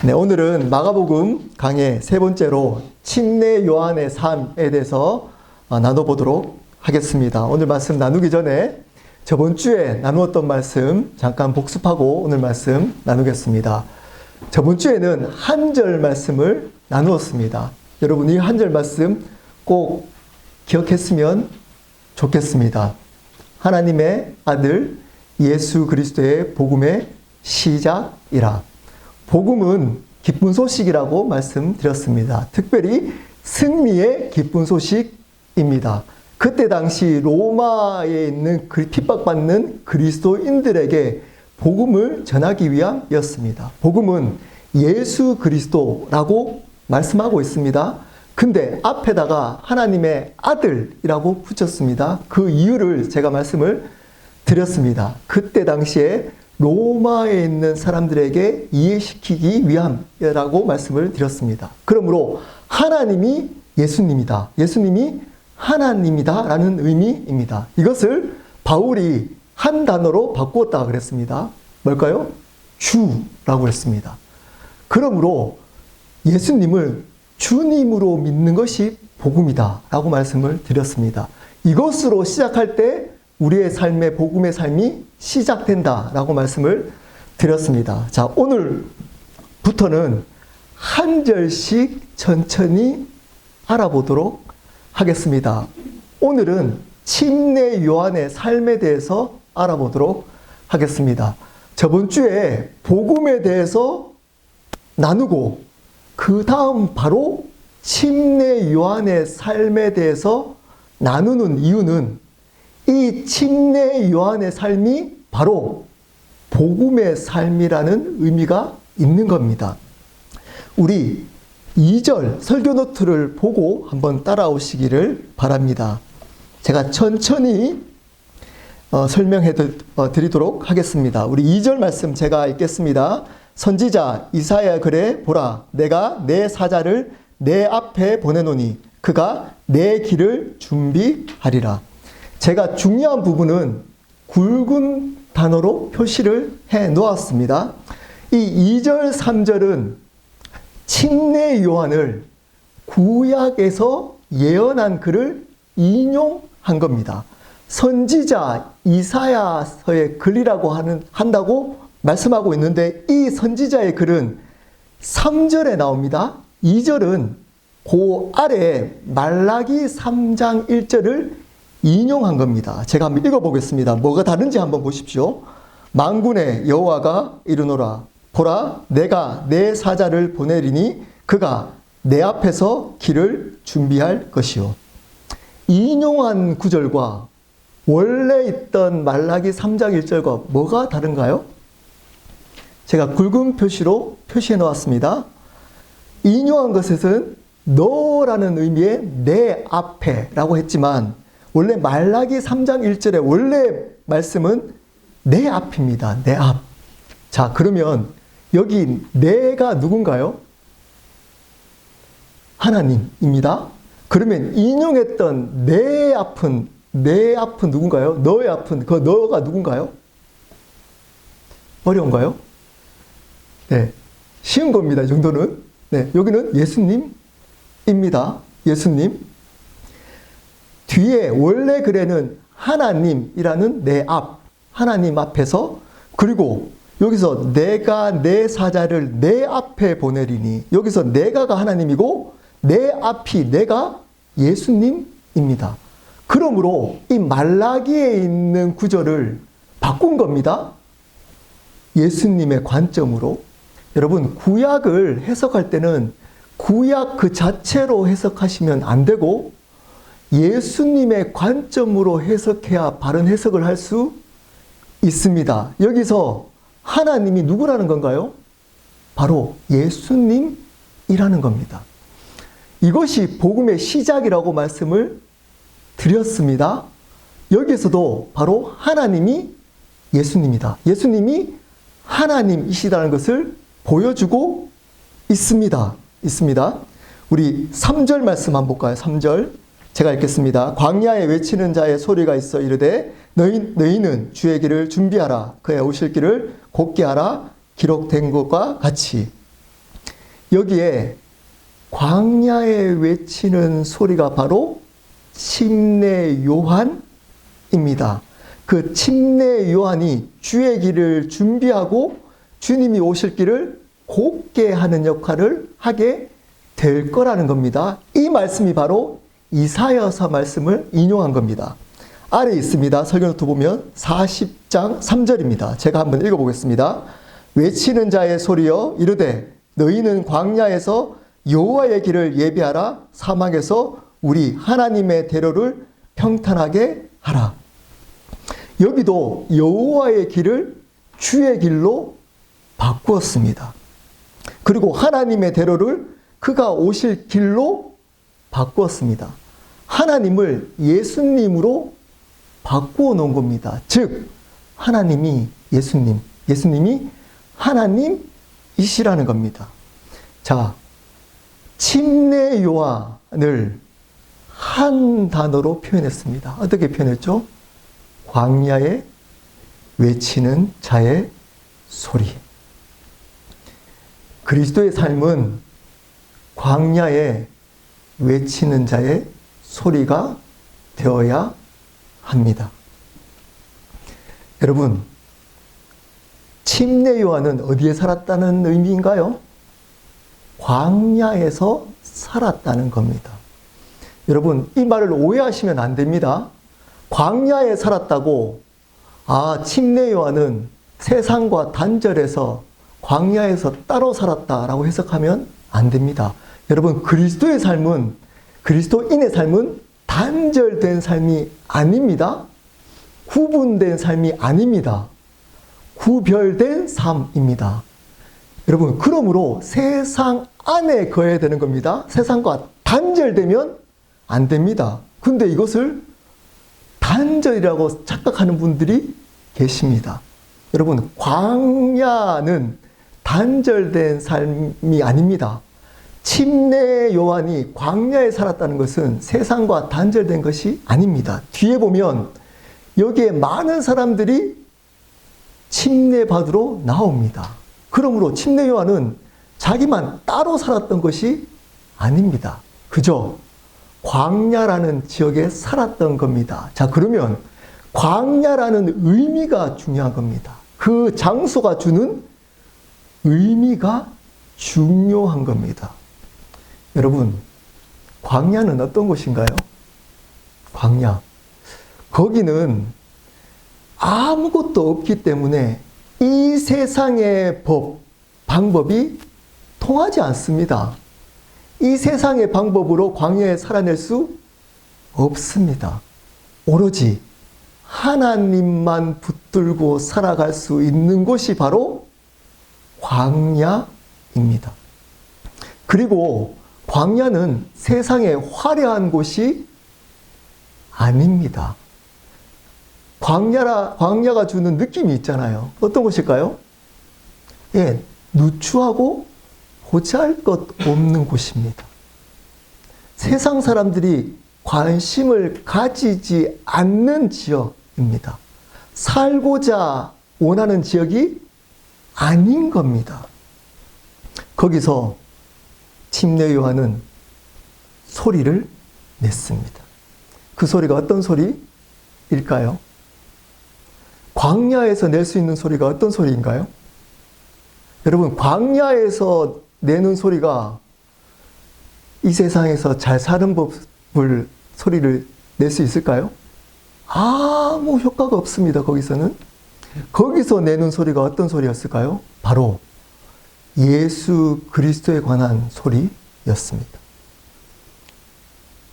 네, 오늘은 마가복음 강의 세 번째로 침례 요한의 삶에 대해서 나눠보도록 하겠습니다. 오늘 말씀 나누기 전에 저번 주에 나누었던 말씀 잠깐 복습하고 오늘 말씀 나누겠습니다. 저번 주에는 한 절 말씀을 나누었습니다. 여러분 이 한 절 말씀 꼭 기억했으면 좋겠습니다. 하나님의 아들 예수 그리스도의 복음의 시작이라. 복음은 기쁜 소식이라고 말씀드렸습니다. 특별히 승리의 기쁜 소식입니다. 그때 당시 로마에 있는 핍박받는 그리스도인들에게 복음을 전하기 위함이었습니다. 복음은 예수 그리스도라고 말씀하고 있습니다. 근데 앞에다가 하나님의 아들이라고 붙였습니다. 그 이유를 제가 말씀을 드렸습니다. 그때 당시에 로마에 있는 사람들에게 이해시키기 위함이라고 말씀을 드렸습니다. 그러므로 하나님이 예수님이다. 예수님이 하나님이다 라는 의미입니다. 이것을 바울이 한 단어로 바꾸었다 그랬습니다. 뭘까요? 주라고 했습니다. 그러므로 예수님을 주님으로 믿는 것이 복음이다 라고 말씀을 드렸습니다. 이것으로 시작할 때 우리의 삶의 복음의 삶이 시작된다 라고 말씀을 드렸습니다. 자, 오늘부터는 한 절씩 천천히 알아보도록 하겠습니다. 오늘은 침례 요한의 삶에 대해서 알아보도록 하겠습니다. 저번 주에 복음에 대해서 나누고 그 다음 바로 침례 요한의 삶에 대해서 나누는 이유는 이 침례 요한의 삶이 바로 복음의 삶이라는 의미가 있는 겁니다. 우리 2절 설교 노트를 보고 한번 따라오시기를 바랍니다. 제가 천천히 설명해 드리도록 하겠습니다. 우리 2절 말씀 제가 읽겠습니다. 선지자 이사야 글에 보라, 내가 내 사자를 내 앞에 보내노니 그가 내 길을 준비하리라. 제가 중요한 부분은 굵은 단어로 표시를 해 놓았습니다. 이 2절, 3절은 침례 요한을 구약에서 예언한 글을 인용한 겁니다. 선지자 이사야서의 글이라고 한다고 말씀하고 있는데 이 선지자의 글은 3절에 나옵니다. 2절은 그 아래에 말라기 3장 1절을 인용한 겁니다. 제가 한번 읽어보겠습니다. 뭐가 다른지 한번 보십시오. 만군의 여호와가 이르노라. 보라, 내가 내 사자를 보내리니 그가 내 앞에서 길을 준비할 것이요. 인용한 구절과 원래 있던 말라기 3장 1절과 뭐가 다른가요? 제가 굵은 표시로 표시해 놓았습니다. 인용한 것은 너라는 의미의 내 앞에 라고 했지만 원래 말라기 3장 1절의 원래 말씀은 내 앞입니다. 내 앞. 자, 그러면 여기 내가 누군가요? 하나님입니다. 그러면 인용했던 내 앞은 누군가요? 너의 앞은 그 너가 누군가요? 어려운가요? 네, 쉬운 겁니다. 이 정도는. 네, 여기는 예수님입니다. 예수님. 뒤에 원래 글에는 하나님이라는 내 앞, 하나님 앞에서, 그리고 여기서 내가 내 사자를 내 앞에 보내리니, 여기서 내가가 하나님이고 내 앞이 내가 예수님입니다. 그러므로 이 말라기에 있는 구절을 바꾼 겁니다. 예수님의 관점으로. 여러분, 구약을 해석할 때는 구약 그 자체로 해석하시면 안 되고 예수님의 관점으로 해석해야 바른 해석을 할 수 있습니다. 여기서 하나님이 누구라는 건가요? 바로 예수님이라는 겁니다. 이것이 복음의 시작이라고 말씀을 드렸습니다. 여기서도 바로 하나님이 예수님이다. 예수님이 하나님이시다는 것을 보여주고 있습니다. 우리 3절 말씀 한번 볼까요? 3절. 제가 읽겠습니다. 광야에 외치는 자의 소리가 있어 이르되 너희는 주의 길을 준비하라. 그의 오실 길을 곧게 하라. 기록된 것과 같이. 여기에 광야에 외치는 소리가 바로 침례 요한입니다. 그 침례 요한이 주의 길을 준비하고 주님이 오실 길을 곱게 하는 역할을 하게 될 거라는 겁니다. 이 말씀이 바로 이사야서 말씀을 인용한 겁니다. 아래 있습니다. 설교노트 보면 40장 3절입니다. 제가 한번 읽어보겠습니다. 외치는 자의 소리여 이르되 너희는 광야에서 여호와의 길을 예비하라. 사막에서 우리 하나님의 대로를 평탄하게 하라. 여기도 여호와의 길을 주의 길로 바꾸었습니다. 그리고 하나님의 대로를 그가 오실 길로 바꾸었습니다. 하나님을 예수님으로 바꾸어 놓은 겁니다. 즉 하나님이 예수님, 예수님이 하나님이시라는 겁니다. 자, 침례 요한을 한 단어로 표현했습니다. 어떻게 표현했죠? 광야에 외치는 자의 소리. 그리스도의 삶은 광야에 외치는 자의 소리가 되어야 합니다. 여러분, 침례 요한은 어디에 살았다는 의미인가요? 광야에서 살았다는 겁니다. 여러분, 이 말을 오해하시면 안 됩니다. 광야에 살았다고, 침례 요한은 세상과 단절해서 광야에서 따로 살았다라고 해석하면 안 됩니다. 여러분, 그리스도의 삶은, 그리스도인의 삶은 단절된 삶이 아닙니다. 구분된 삶이 아닙니다. 구별된 삶입니다. 여러분, 그러므로 세상 안에 거해야 되는 겁니다. 세상과 단절되면 안 됩니다. 근데 이것을 단절이라고 착각하는 분들이 계십니다. 여러분, 광야는 단절된 삶이 아닙니다. 침례 요한이 광야에 살았다는 것은 세상과 단절된 것이 아닙니다. 뒤에 보면 여기에 많은 사람들이 침례받으러 나옵니다. 그러므로 침례 요한은 자기만 따로 살았던 것이 아닙니다. 그저 광야라는 지역에 살았던 겁니다. 자, 그러면 광야라는 의미가 중요한 겁니다. 그 장소가 주는 의미가 중요한 겁니다. 여러분, 광야는 어떤 곳인가요? 광야. 거기는 아무것도 없기 때문에 이 세상의 방법이 통하지 않습니다. 이 세상의 방법으로 광야에 살아낼 수 없습니다. 오로지 하나님만 붙들고 살아갈 수 있는 곳이 바로 광야입니다. 그리고 광야는 세상의 화려한 곳이 아닙니다. 광야가 주는 느낌이 있잖아요. 어떤 곳일까요? 누추하고 보잘것없는 곳입니다. 세상 사람들이 관심을 가지지 않는 지역입니다. 살고자 원하는 지역이 아닌 겁니다. 거기서 침례 요한은 소리를 냈습니다. 그 소리가 어떤 소리일까요? 광야에서 낼 수 있는 소리가 어떤 소리인가요? 여러분, 광야에서 내는 소리가 이 세상에서 잘 사는 법을 소리를 낼 수 있을까요? 아무 효과가 없습니다. 거기서 내는 소리가 어떤 소리였을까요? 바로 예수 그리스도에 관한 소리였습니다.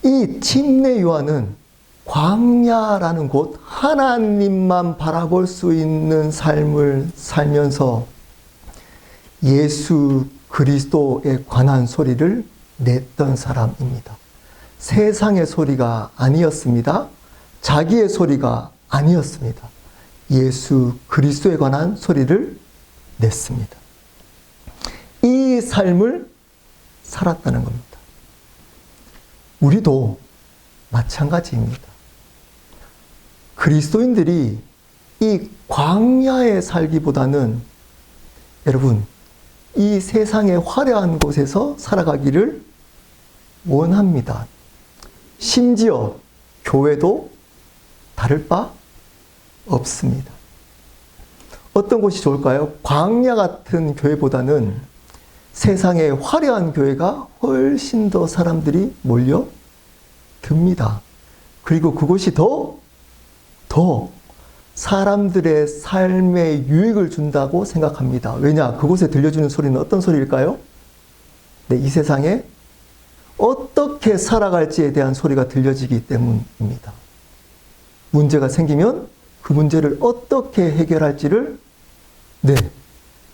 이 침례 요한은 광야라는 곳, 하나님만 바라볼 수 있는 삶을 살면서 예수 그리스도에 관한 소리를 냈던 사람입니다. 세상의 소리가 아니었습니다. 자기의 소리가 아니었습니다. 예수 그리스도에 관한 소리를 냈습니다. 이 삶을 살았다는 겁니다. 우리도 마찬가지입니다. 그리스도인들이 이 광야에 살기보다는 여러분, 이 세상의 화려한 곳에서 살아가기를 원합니다. 심지어 교회도 다를 바 없습니다. 어떤 곳이 좋을까요? 광야 같은 교회보다는 세상의 화려한 교회가 훨씬 더 사람들이 몰려듭니다. 그리고 그곳이 더 사람들의 삶에 유익을 준다고 생각합니다. 왜냐? 그곳에 들려주는 소리는 어떤 소리일까요? 네, 이 세상에 어떻게 살아갈지에 대한 소리가 들려지기 때문입니다. 문제가 생기면 그 문제를 어떻게 해결할지를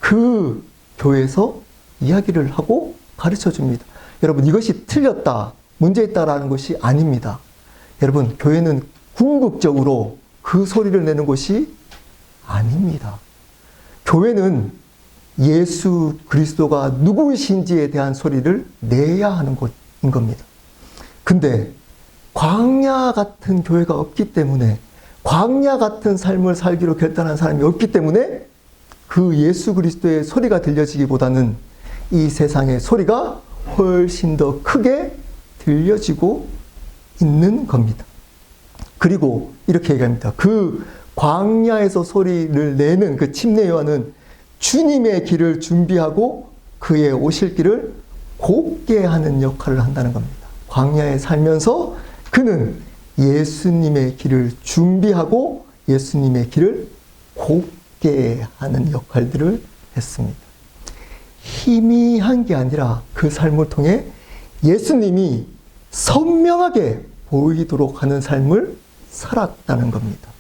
그 교회에서 이야기를 하고 가르쳐 줍니다. 여러분, 이것이 틀렸다, 문제 있다라는 것이 아닙니다. 여러분, 교회는 궁극적으로 그 소리를 내는 곳이 아닙니다. 교회는 예수 그리스도가 누구이신지에 대한 소리를 내야 하는 곳인 겁니다. 근데 광야 같은 교회가 없기 때문에, 광야 같은 삶을 살기로 결단한 사람이 없기 때문에 그 예수 그리스도의 소리가 들려지기보다는 이 세상의 소리가 훨씬 더 크게 들려지고 있는 겁니다. 그리고 이렇게 얘기합니다. 그 광야에서 소리를 내는 그 침례 요한은 주님의 길을 준비하고 그의 오실 길을 곱게 하는 역할을 한다는 겁니다. 광야에 살면서 그는 예수님의 길을 준비하고 예수님의 길을 곱게 하는 역할들을 했습니다. 희미한 게 아니라 그 삶을 통해 예수님이 선명하게 보이도록 하는 삶을 살았다는 겁니다.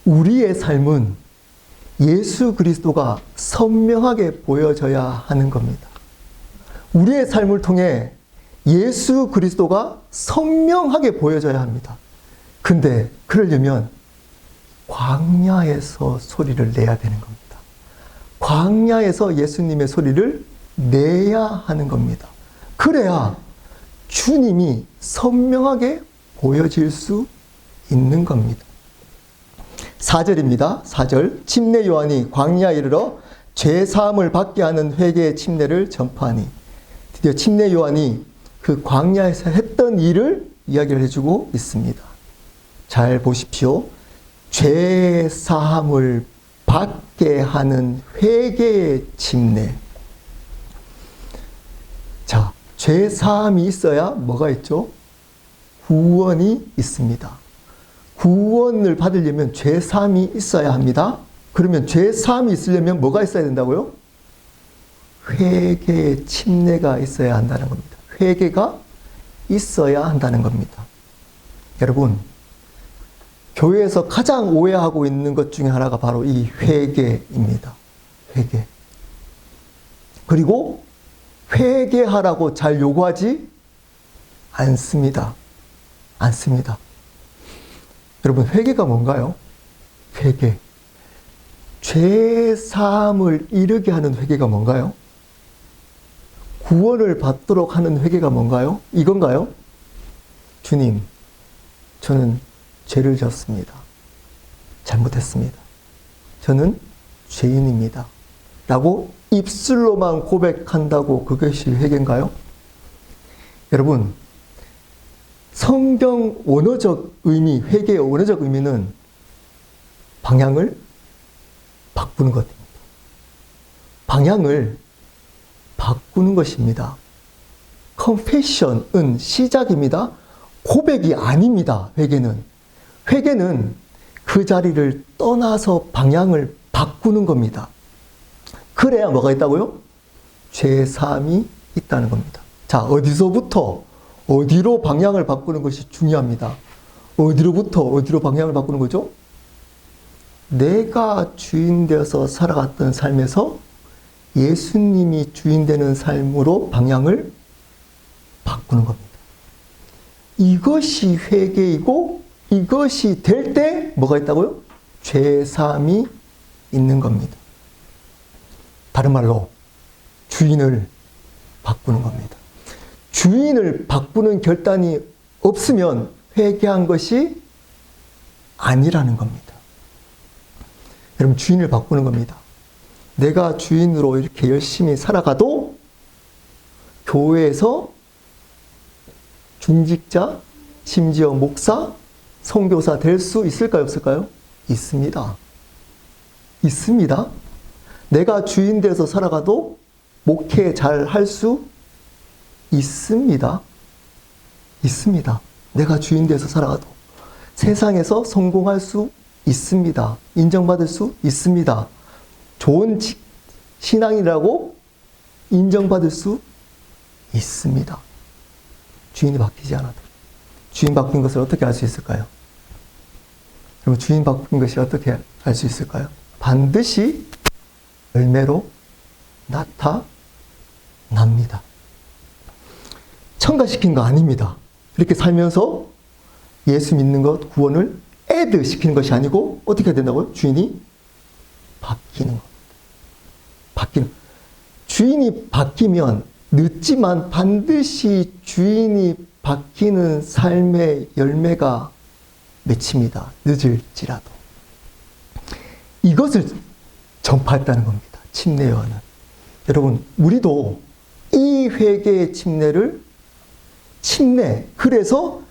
우리의 삶은 예수 그리스도가 선명하게 보여져야 하는 겁니다. 우리의 삶을 통해 예수 그리스도가 선명하게 보여져야 합니다. 근데 그러려면 광야에서 소리를 내야 되는 겁니다. 광야에서 예수님의 소리를 내야 하는 겁니다. 그래야 주님이 선명하게 보여질 수 있는 겁니다. 4절입니다. 4절. 침례 요한이 광야에 이르러 죄사함을 받게 하는 회개의 침례를 전파하니. 드디어 침례 요한이 그 광야에서 했던 일을 이야기를 해주고 있습니다. 잘 보십시오. 죄사함을 받게 하는 회개의 침례. 자, 죄사함이 있어야 뭐가 있죠? 구원이 있습니다. 구원을 받으려면 죄사함이 있어야 합니다. 그러면 죄사함이 있으려면 뭐가 있어야 된다고요? 회개의 침례가 있어야 한다는 겁니다. 회개가 있어야 한다는 겁니다. 여러분, 교회에서 가장 오해하고 있는 것 중에 하나가 바로 이 회개입니다. 회개. 그리고 회개하라고 잘 요구하지 않습니다. 여러분, 회개가 뭔가요? 회개. 죄 사함을 이르게 하는 회개가 뭔가요? 구원을 받도록 하는 회개가 뭔가요? 이건가요? 주님, 저는 죄를 졌습니다. 잘못했습니다. 저는 죄인입니다. 라고 입술로만 고백한다고 그것이 회개인가요? 여러분, 성경 원어적 의미, 회개의 원어적 의미는 방향을 바꾸는 것입니다. 방향을 바꾸는 것입니다. confession은 시작입니다. 고백이 아닙니다. 회개는 그 자리를 떠나서 방향을 바꾸는 겁니다. 그래야 뭐가 있다고요? 죄사함이 있다는 겁니다. 자, 어디서부터 어디로 방향을 바꾸는 것이 중요합니다. 어디로부터 어디로 방향을 바꾸는 거죠? 내가 주인 되어서 살아갔던 삶에서 예수님이 주인 되는 삶으로 방향을 바꾸는 겁니다. 이것이 회개이고 이것이 될 때 뭐가 있다고요? 죄사함이 있는 겁니다. 다른 말로 주인을 바꾸는 겁니다. 주인을 바꾸는 결단이 없으면 회개한 것이 아니라는 겁니다. 여러분, 주인을 바꾸는 겁니다. 내가 주인으로 이렇게 열심히 살아가도 교회에서 중직자, 심지어 목사, 선교사 될 수 있을까요, 없을까요? 있습니다. 있습니다. 내가 주인 돼서 살아가도 목회 잘 할 수 있습니다. 있습니다. 내가 주인 돼서 살아가도 세상에서 성공할 수 있습니다. 인정받을 수 있습니다. 좋은 신앙이라고 인정받을 수 있습니다. 주인이 바뀌지 않아도. 주인 바뀐 것을 어떻게 알 수 있을까요? 그럼 주인 바뀐 것이 어떻게 알 수 있을까요? 반드시 열매로 나타납니다. 첨가시킨 거 아닙니다. 이렇게 살면서 예수 믿는 것, 구원을 애드 시키는 것이 아니고 어떻게 해야 된다고요? 주인이 바뀌는 것. 주인이 바뀌면 늦지만 반드시 주인이 바뀌는 삶의 열매가 맺힙니다. 늦을지라도. 이것을 전파했다는 겁니다. 침례요한은. 여러분, 우리도 이 회개의 그래서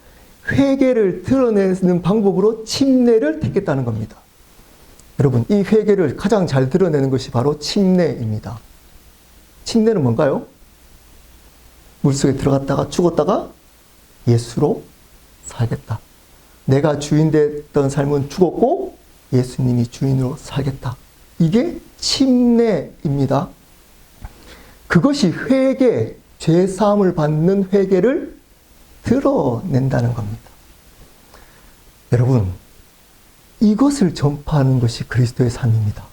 회개를 드러내는 방법으로 침례를 택했다는 겁니다. 여러분, 이 회개를 가장 잘 드러내는 것이 바로 침례입니다. 침례는 뭔가요? 물속에 들어갔다가 죽었다가 예수로 살겠다. 내가 주인 됐던 삶은 죽었고 예수님이 주인으로 살겠다. 이게 침례입니다. 그것이 회개, 죄사함을 받는 회개를 드러낸다는 겁니다. 여러분, 이것을 전파하는 것이 그리스도의 삶입니다.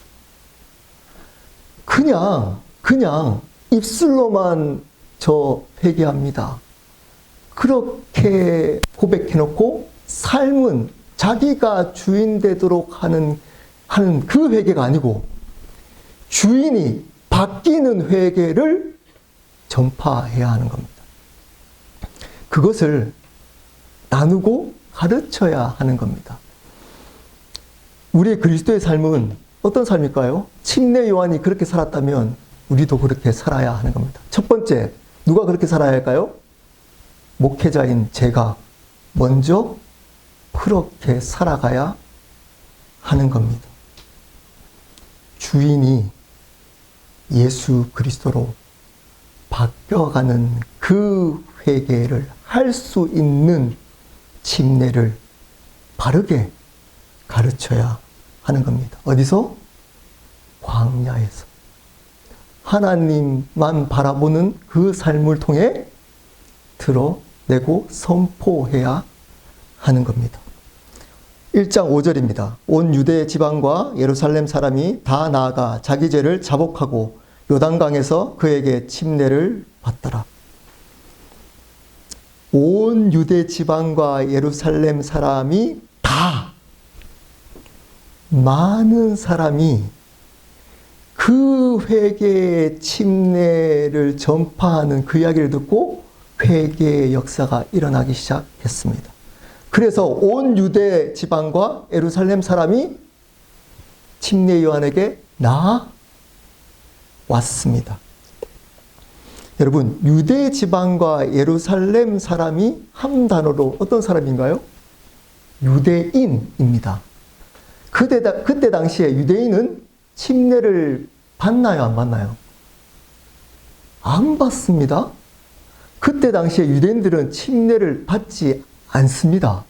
그냥 입술로만 저 회개합니다. 그렇게 고백해놓고 삶은 자기가 주인 되도록 하는 그 회개가 아니고 주인이 바뀌는 회개를 전파해야 하는 겁니다. 그것을 나누고 가르쳐야 하는 겁니다. 우리의 그리스도의 삶은 어떤 삶일까요? 침례 요한이 그렇게 살았다면 우리도 그렇게 살아야 하는 겁니다. 첫 번째, 누가 그렇게 살아야 할까요? 목회자인 제가 먼저 그렇게 살아가야 하는 겁니다. 주인이 예수 그리스도로 바뀌어가는 그 회개를 할 수 있는 침례를 바르게 가르쳐야 하는 겁니다. 어디서? 광야에서. 하나님만 바라보는 그 삶을 통해 드러내고 선포해야 하는 겁니다. 1장 5절입니다. 온 유대 지방과 예루살렘 사람이 다 나아가 자기 죄를 자복하고 요단강에서 그에게 침례를 받더라. 온 유대 지방과 예루살렘 사람이 다, 많은 사람이 그 회개의 침례를 전파하는 그 이야기를 듣고 회개의 역사가 일어나기 시작했습니다. 그래서 온 유대 지방과 예루살렘 사람이 침례 요한에게 나왔습니다. 여러분, 유대 지방과 예루살렘 사람이 한 단어로 어떤 사람인가요? 유대인입니다. 그때 당시에 유대인은 침례를 받나요, 안 받나요? 안 받습니다. 그때 당시에 유대인들은 침례를 받지 않습니다.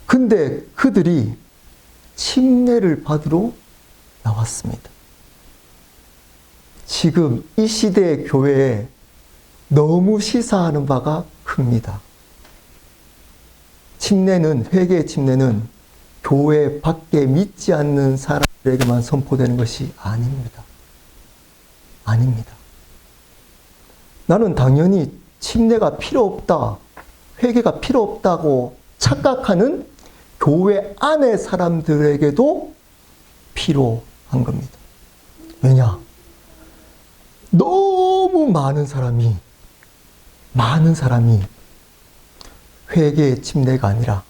근데 그들이 침례를 받으러 나왔습니다. 지금 이 시대의 교회에 너무 시사하는 바가 큽니다. 침례는, 회개의 침례는 교회 밖에 믿지 않는 사람들에게만 선포되는 것이 아닙니다. 아닙니다. 나는 당연히 침례가 필요 없다, 회개가 필요 없다고 착각하는 교회 안의 사람들에게도 필요한 겁니다. 왜냐? 너무 많은 사람이 회개의 침례가 아니라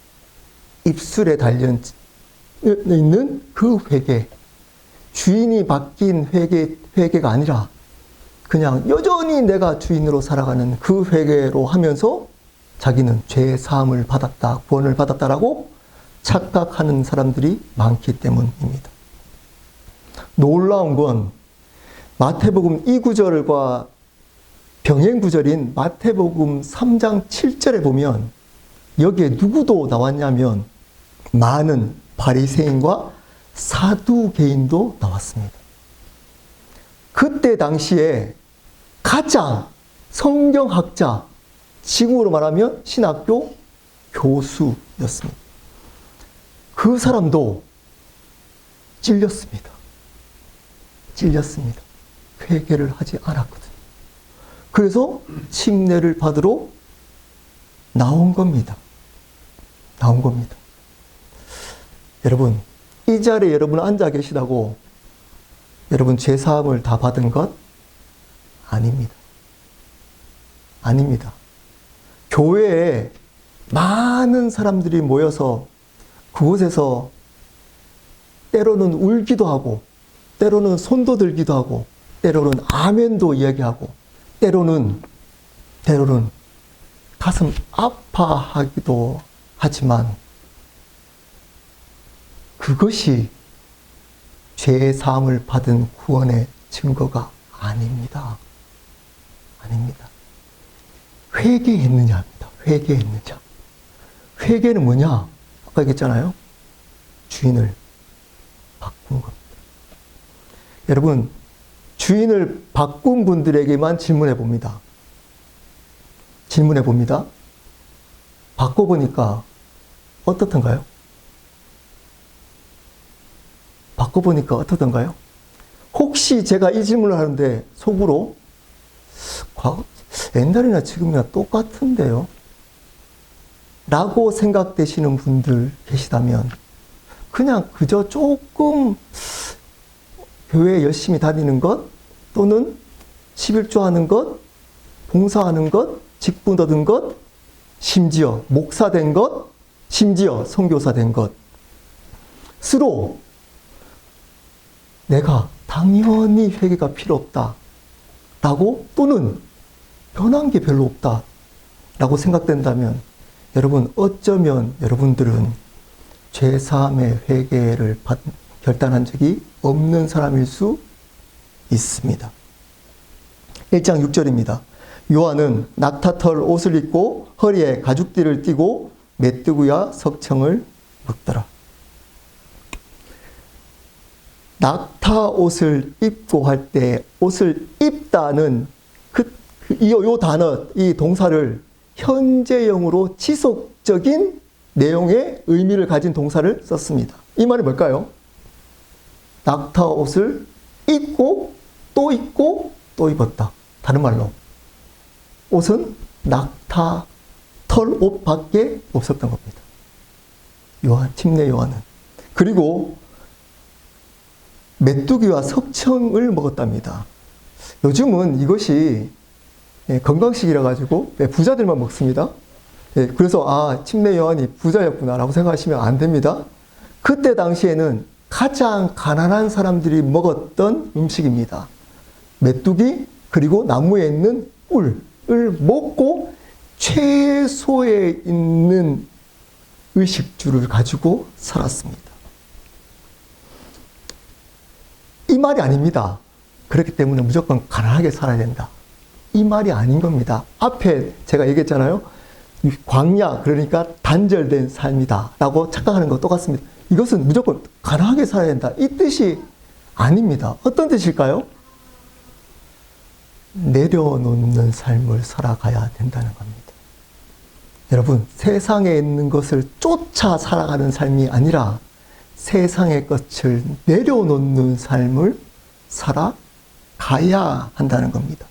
입술에 달려있는 그 회개, 주인이 바뀐 회개가 아니라 그냥 여전히 내가 주인으로 살아가는 그 회개로 하면서 자기는 죄 사함을 받았다, 구원을 받았다라고 착각하는 사람들이 많기 때문입니다. 놀라운 건 마태복음 2구절과 병행 구절인 마태복음 3장 7절에 보면 여기에 누구도 나왔냐면 많은 바리새인과 사두개인도 나왔습니다. 그때 당시에 가장 성경학자, 지금으로 말하면 신학교 교수였습니다. 그 사람도 찔렸습니다. 회개를 하지 않았거든요. 그래서 침례를 받으러 나온 겁니다. 여러분, 이 자리에 여러분 앉아 계시다고 여러분 죄사함을 다 받은 것 아닙니다. 교회에 많은 사람들이 모여서 그곳에서 때로는 울기도 하고, 때로는 손도 들기도 하고, 때로는 아멘도 이야기하고, 때로는 가슴 아파하기도 하지만 그것이 죄 사함을 받은 구원의 증거가 아닙니다. 회개했느냐 합니다. 회개는 뭐냐? 아까 얘기했잖아요. 주인을 바꾼 겁니다. 여러분, 주인을 바꾼 분들에게만 질문해 봅니다. 바꿔보니까 어떻던가요? 혹시 제가 이 질문을 하는데 속으로 옛날이나 지금이나 똑같은데요? 라고 생각되시는 분들 계시다면 그냥 그저 조금 교회에 열심히 다니는 것 또는 11조하는 것, 봉사하는 것, 직분 얻은 것, 심지어 목사 된 것, 심지어 선교사 된 것으로 내가 당연히 회개가 필요 없다라고 또는 변한 게 별로 없다라고 생각된다면 여러분 어쩌면 여러분들은 죄사함의 회개를 결단한 적이 없는 사람일 수 있습니다. 1장 6절입니다. 요한은 낙타털 옷을 입고 허리에 가죽띠를 띠고 메뚜기와 석청을 먹더라. 낙타 옷을 입고 할 때 옷을 입다는 이 단어, 이 동사를 현재형으로 지속적인 내용의 의미를 가진 동사를 썼습니다. 이 말이 뭘까요? 낙타 옷을 입고 또 입었다. 다른 말로 옷은 낙타 털 옷밖에 없었던 겁니다. 침례 요한은. 그리고 메뚜기와 석청을 먹었답니다. 요즘은 이것이 건강식이라 가지고 부자들만 먹습니다. 그래서 침례 요한이 부자였구나 라고 생각하시면 안 됩니다. 그때 당시에는 가장 가난한 사람들이 먹었던 음식입니다. 메뚜기 그리고 나무에 있는 꿀을 먹고 최소에 있는 의식주를 가지고 살았습니다. 이 말이 아닙니다. 그렇기 때문에 무조건 가난하게 살아야 된다. 이 말이 아닌 겁니다. 앞에 제가 얘기했잖아요. 광야, 그러니까 단절된 삶이다 라고 착각하는 거 똑같습니다. 이것은 무조건 가난하게 살아야 된다. 이 뜻이 아닙니다. 어떤 뜻일까요? 내려놓는 삶을 살아가야 된다는 겁니다. 여러분, 세상에 있는 것을 쫓아 살아가는 삶이 아니라 세상의 것을 내려놓는 삶을 살아가야 한다는 겁니다.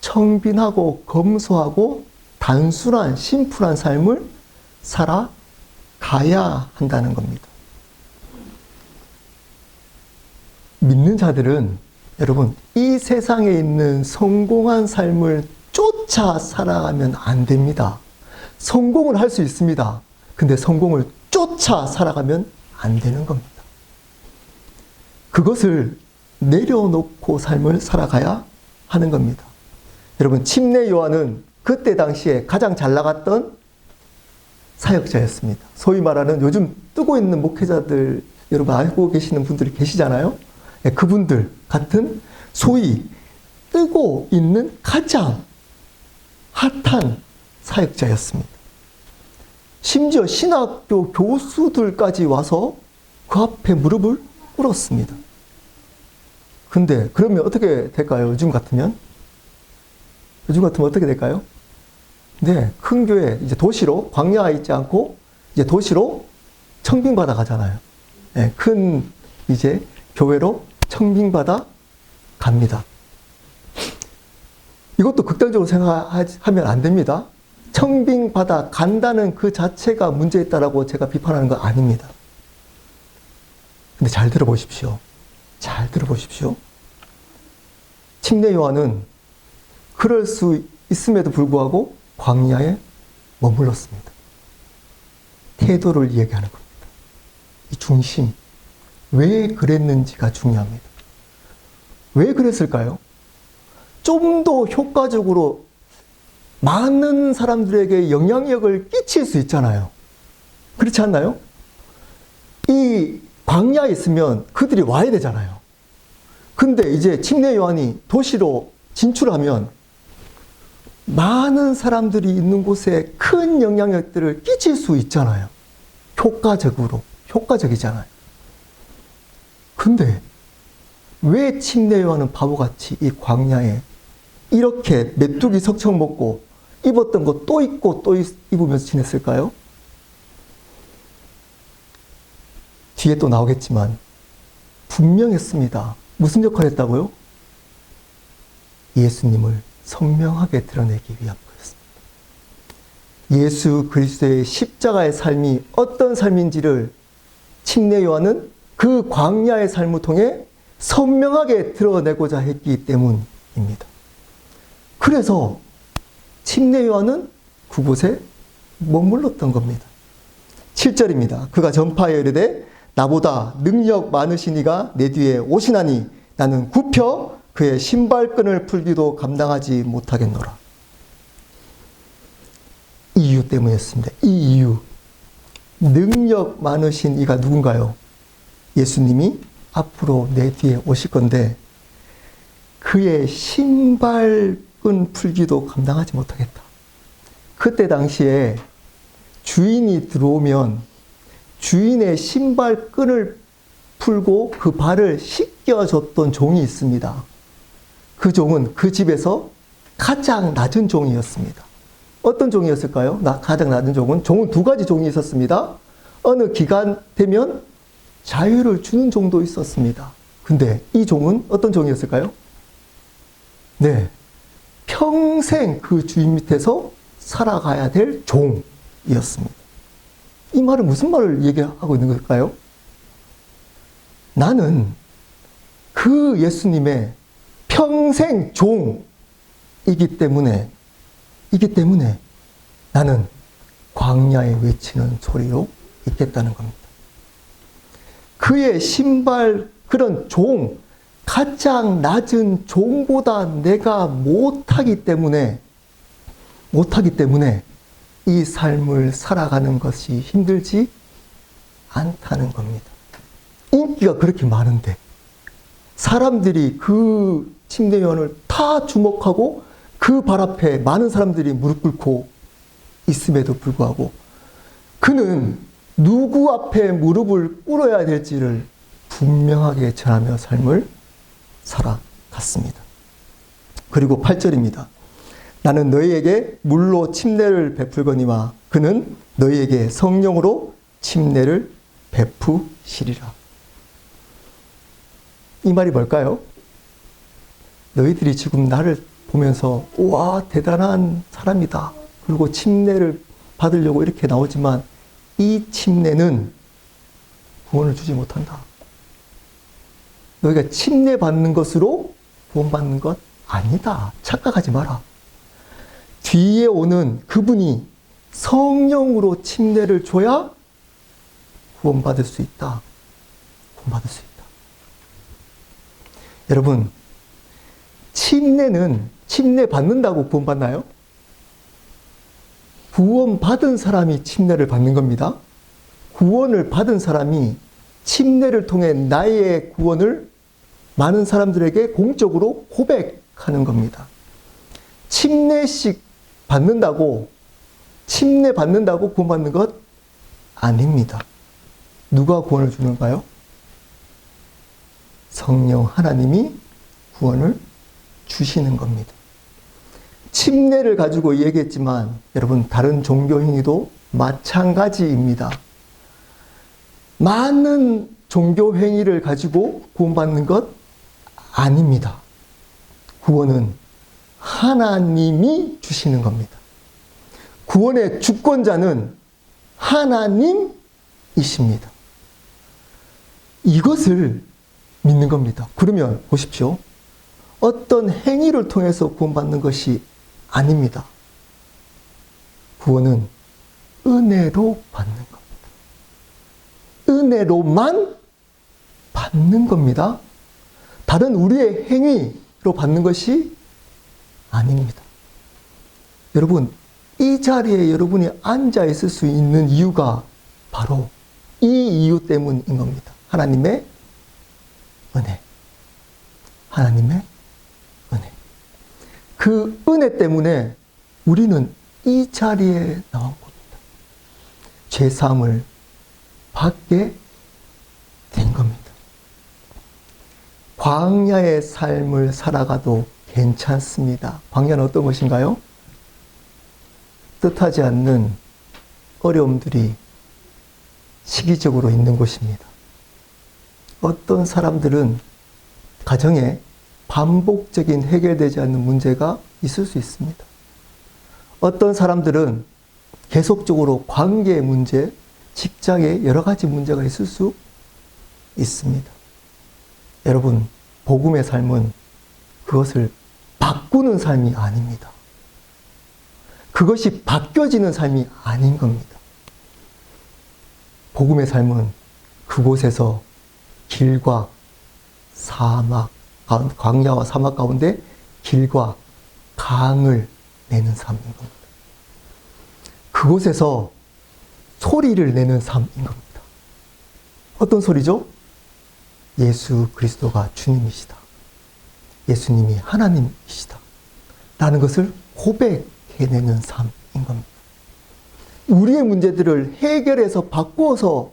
청빈하고 검소하고 단순한 심플한 삶을 살아가야 한다는 겁니다. 믿는 자들은 여러분 이 세상에 있는 성공한 삶을 쫓아 살아가면 안 됩니다. 성공을 할 수 있습니다. 근데 성공을 쫓아 살아가면 안 되는 겁니다. 그것을 내려놓고 삶을 살아가야 하는 겁니다. 여러분, 침례 요한은 그때 당시에 가장 잘 나갔던 사역자였습니다. 소위 말하는 요즘 뜨고 있는 목회자들 여러분 알고 계시는 분들이 계시잖아요. 그분들 같은 소위 뜨고 있는 가장 핫한 사역자였습니다. 심지어 신학교 교수들까지 와서 그 앞에 무릎을 꿇었습니다. 근데 그러면 어떻게 될까요? 요즘 같으면? 요즘 같으면 어떻게 될까요? 네, 큰 교회, 이제 도시로, 광야에 있지 않고, 이제 도시로 청빙받아 가잖아요. 네, 큰, 이제, 교회로 청빙받아 갑니다. 이것도 극단적으로 생각하면 안 됩니다. 청빙받아 간다는 그 자체가 문제있다라고 제가 비판하는 거 아닙니다. 근데 잘 들어보십시오. 잘 들어보십시오. 침례 요한은 그럴 수 있음에도 불구하고 광야에 머물렀습니다. 태도를 이야기하는 겁니다. 이 중심. 왜 그랬는지가 중요합니다. 왜 그랬을까요? 좀 더 효과적으로 많은 사람들에게 영향력을 끼칠 수 있잖아요. 그렇지 않나요? 이 광야에 있으면 그들이 와야 되잖아요. 근데 이제 침례 요한이 도시로 진출하면 많은 사람들이 있는 곳에 큰 영향력들을 끼칠 수 있잖아요. 효과적이잖아요. 근데 왜 침례 요한은 바보같이 이 광야에 이렇게 메뚜기 석청 먹고 입었던 거 또 입고 또 입으면서 지냈을까요? 뒤에 또 나오겠지만 분명했습니다. 무슨 역할을 했다고요? 예수님을 선명하게 드러내기 위한 거였습니다. 예수 그리스도의 십자가의 삶이 어떤 삶인지를 침례 요한은 그 광야의 삶을 통해 선명하게 드러내고자 했기 때문입니다. 그래서 침례 요한은 그곳에 머물렀던 겁니다. 7절입니다. 그가 전파하여 이르되 나보다 능력 많으신 이가 내 뒤에 오시나니 나는 굽혀 그의 신발끈을 풀기도 감당하지 못하겠노라. 이 이유 때문이었습니다. 이 이유. 능력 많으신 이가 누군가요? 예수님이 앞으로 내 뒤에 오실 건데 그의 신발끈 풀기도 감당하지 못하겠다. 그때 당시에 주인이 들어오면 주인의 신발끈을 풀고 그 발을 씻겨줬던 종이 있습니다. 그 종은 그 집에서 가장 낮은 종이었습니다. 어떤 종이었을까요? 가장 낮은 종은 두 가지 종이 있었습니다. 어느 기간 되면 자유를 주는 종도 있었습니다. 근데 이 종은 어떤 종이었을까요? 네, 평생 그 주인 밑에서 살아가야 될 종이었습니다. 이 말은 무슨 말을 얘기하고 있는 걸까요? 나는 그 예수님의 평생 종이기 때문에 나는 광야에 외치는 소리로 있겠다는 겁니다. 그의 신발, 그런 종, 가장 낮은 종보다 내가 못하기 때문에 이 삶을 살아가는 것이 힘들지 않다는 겁니다. 인기가 그렇게 많은데 사람들이 그 침례 요한을 다 주목하고 그 발 앞에 많은 사람들이 무릎 꿇고 있음에도 불구하고 그는 누구 앞에 무릎을 꿇어야 될지를 분명하게 전하며 삶을 살아갔습니다. 그리고 8절입니다. 나는 너희에게 물로 침례를 베풀거니와 그는 너희에게 성령으로 침례를 베푸시리라. 이 말이 뭘까요? 너희들이 지금 나를 보면서 와 대단한 사람이다. 그리고 침례를 받으려고 이렇게 나오지만 이 침례는 구원을 주지 못한다. 너희가 침례 받는 것으로 구원받는 것 아니다. 착각하지 마라. 뒤에 오는 그분이 성령으로 침례를 줘야 구원받을 수 있다. 구원받을 수 있다. 여러분, 침례 받는다고 구원받나요? 구원받은 사람이 침례를 받는 겁니다. 구원을 받은 사람이 침례를 통해 나의 구원을 많은 사람들에게 공적으로 고백하는 겁니다. 침례 받는다고 구원받는 것 아닙니다. 누가 구원을 주는가요? 성령 하나님이 구원을 주시는 겁니다. 침례를 가지고 얘기했지만 여러분, 다른 종교 행위도 마찬가지입니다. 많은 종교 행위를 가지고 구원받는 것 아닙니다. 구원은 하나님이 주시는 겁니다. 구원의 주권자는 하나님이십니다. 이것을 믿는 겁니다. 그러면 보십시오. 어떤 행위를 통해서 구원받는 것이 아닙니다. 구원은 은혜로 받는 겁니다. 은혜로만 받는 겁니다. 다른 우리의 행위로 받는 것이 아닙니다. 여러분, 이 자리에 여러분이 앉아 있을 수 있는 이유가 바로 이 이유 때문인 겁니다. 하나님의 은혜. 하나님의 은혜. 그 은혜 때문에 우리는 이 자리에 나온 겁니다. 죄사함을 받게 된 겁니다. 광야의 삶을 살아가도 괜찮습니다. 광야는 어떤 것인가요? 뜻하지 않는 어려움들이 시기적으로 있는 곳입니다. 어떤 사람들은 가정에 반복적인 해결되지 않는 문제가 있을 수 있습니다. 어떤 사람들은 계속적으로 관계의 문제, 직장에 여러 가지 문제가 있을 수 있습니다. 여러분, 복음의 삶은 그것을 바꾸는 삶이 아닙니다. 그것이 바뀌어지는 삶이 아닌 겁니다. 복음의 삶은 그곳에서 길과 사막, 광야와 사막 가운데 길과 강을 내는 삶인 겁니다. 그곳에서 소리를 내는 삶인 겁니다. 어떤 소리죠? 예수 그리스도가 주님이시다. 예수님이 하나님이시다. 라는 것을 고백해내는 삶인 겁니다. 우리의 문제들을 해결해서 바꾸어서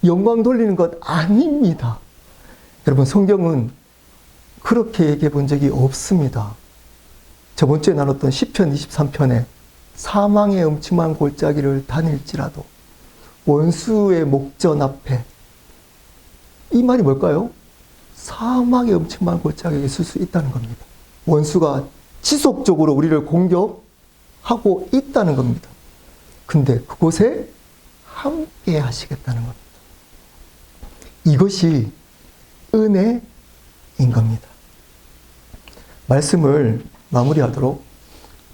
영광 돌리는 것 아닙니다. 여러분, 성경은 그렇게 얘기해 본 적이 없습니다. 저번 주에 나눴던 시편 23편에 사망의 음침한 골짜기를 다닐지라도 원수의 목전 앞에, 이 말이 뭘까요? 사망의 음침한 골짜기에 있을 수 있다는 겁니다. 원수가 지속적으로 우리를 공격하고 있다는 겁니다. 근데 그곳에 함께 하시겠다는 겁니다. 이것이 은혜인 겁니다. 말씀을 마무리하도록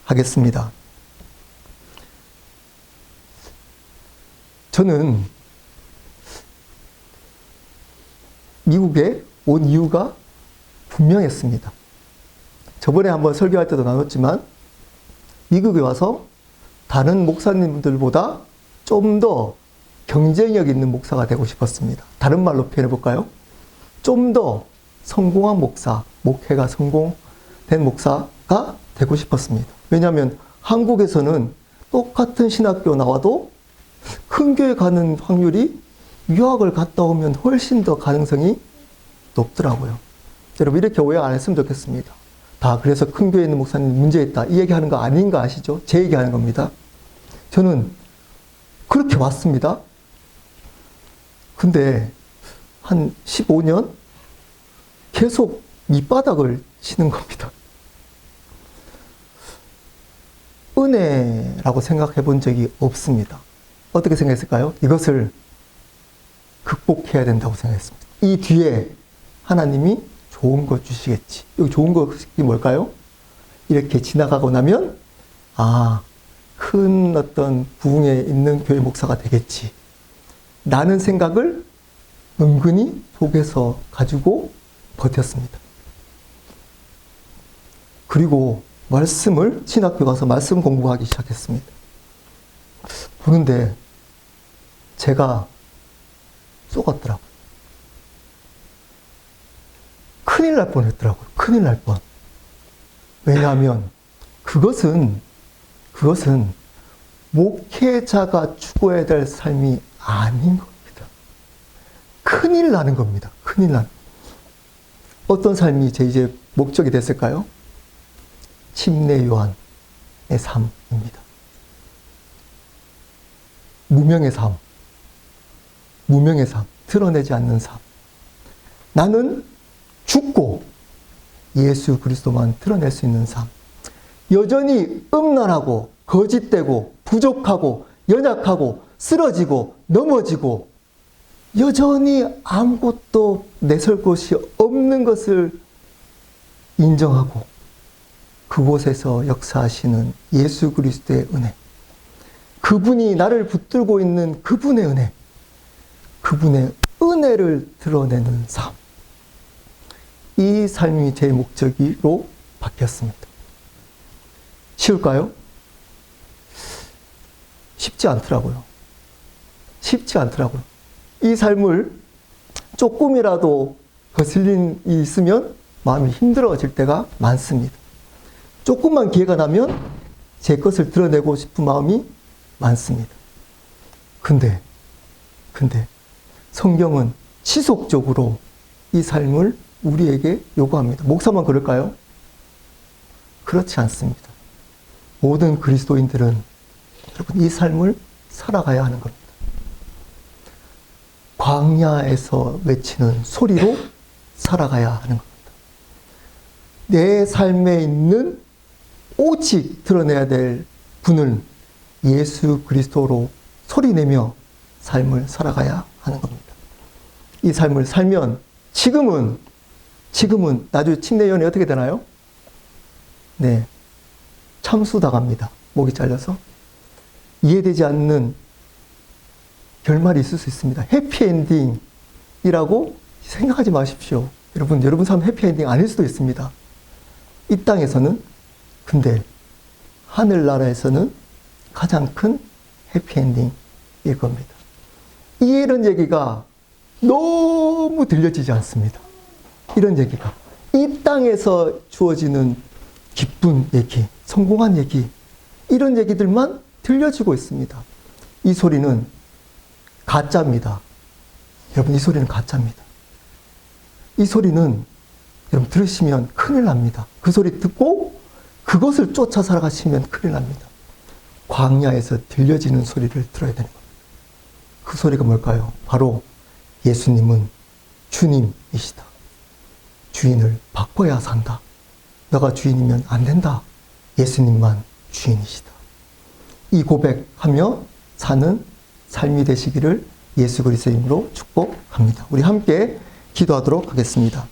하겠습니다. 저는 미국에 온 이유가 분명했습니다. 저번에 한번 설교할 때도 나눴지만 미국에 와서 다른 목사님들보다 좀 더 경쟁력 있는 목사가 되고 싶었습니다. 다른 말로 표현해 볼까요? 좀 더 성공한 목사, 목회가 성공된 목사가 되고 싶었습니다. 왜냐하면 한국에서는 똑같은 신학교 나와도 큰 교회 가는 확률이 유학을 갔다 오면 훨씬 더 가능성이 높더라고요. 여러분, 이렇게 오해 안 했으면 좋겠습니다. 다 그래서 큰 교회에 있는 목사님 문제 있다, 이 얘기하는 거 아닌 거 아시죠? 제 얘기하는 겁니다. 저는 그렇게 왔습니다. 근데 한 15년 계속 밑바닥을 치는 겁니다. 은혜라고 생각해 본 적이 없습니다. 어떻게 생각했을까요? 이것을 극복해야 된다고 생각했습니다. 이 뒤에 하나님이 좋은 거 주시겠지. 여기 좋은 것이 뭘까요? 이렇게 지나가고 나면 큰 어떤 부흥에 있는 교회 목사가 되겠지 라는 생각을 은근히 속에서 가지고 버텼습니다. 그리고 말씀을 신학교 가서 말씀 공부하기 시작했습니다. 보는데 제가 쏘갔더라고요. 큰일 날 뻔했더라고요. 큰일 날 뻔. 왜냐하면 그것은 목회자가 추구해야 될 삶이 아닌 겁니다. 큰일 나는 겁니다. 큰일 나는. 어떤 삶이 제 이제 목적이 됐을까요? 침례 요한의 삶입니다. 무명의 삶. 무명의 삶. 드러내지 않는 삶. 나는 죽고 예수 그리스도만 드러낼 수 있는 삶. 여전히 음란하고 거짓되고 부족하고 연약하고 쓰러지고 넘어지고 여전히 아무것도 내설 곳이 없는 것을 인정하고 그곳에서 역사하시는 예수 그리스도의 은혜, 그분이 나를 붙들고 있는 그분의 은혜, 그분의 은혜를 드러내는 삶. 이 삶이 제 목적으로 바뀌었습니다. 쉬울까요? 쉽지 않더라고요. 쉽지 않더라고요. 이 삶을 조금이라도 거슬림이 있으면 마음이 힘들어질 때가 많습니다. 조금만 기회가 나면 제 것을 드러내고 싶은 마음이 많습니다. 근데 성경은 지속적으로 이 삶을 우리에게 요구합니다. 목사만 그럴까요? 그렇지 않습니다. 모든 그리스도인들은 여러분 이 삶을 살아가야 하는 겁니다. 광야에서 외치는 소리로 살아가야 하는 겁니다. 내 삶에 있는 오직 드러내야 될 분을 예수 그리스도로 소리내며 삶을 살아가야 하는 겁니다. 이 삶을 살면 지금은 나중에 침례요한이 어떻게 되나요? 네, 참수당합니다. 목이 잘려서. 이해되지 않는 결말이 있을 수 있습니다. 해피엔딩이라고 생각하지 마십시오. 여러분 삶 해피엔딩 아닐 수도 있습니다. 이 땅에서는. 근데 하늘나라에서는 가장 큰 해피엔딩일 겁니다. 이런 얘기가 너무 들려지지 않습니다. 이런 얘기가. 이 땅에서 주어지는 기쁜 얘기, 성공한 얘기, 이런 얘기들만 들려지고 있습니다. 이 소리는 가짜입니다. 여러분, 이 소리는 가짜입니다. 이 소리는 여러분 들으시면 큰일 납니다. 그 소리 듣고 그것을 쫓아 살아가시면 큰일 납니다. 광야에서 들려지는 소리를 들어야 되는 겁니다. 그 소리가 뭘까요? 바로 예수님은 주님이시다. 주인을 바꿔야 산다. 너가 주인이면 안 된다. 예수님만 주인이시다. 이 고백하며 사는 삶이 되시기를 예수 그리스도의 이름으로 축복합니다. 우리 함께 기도하도록 하겠습니다.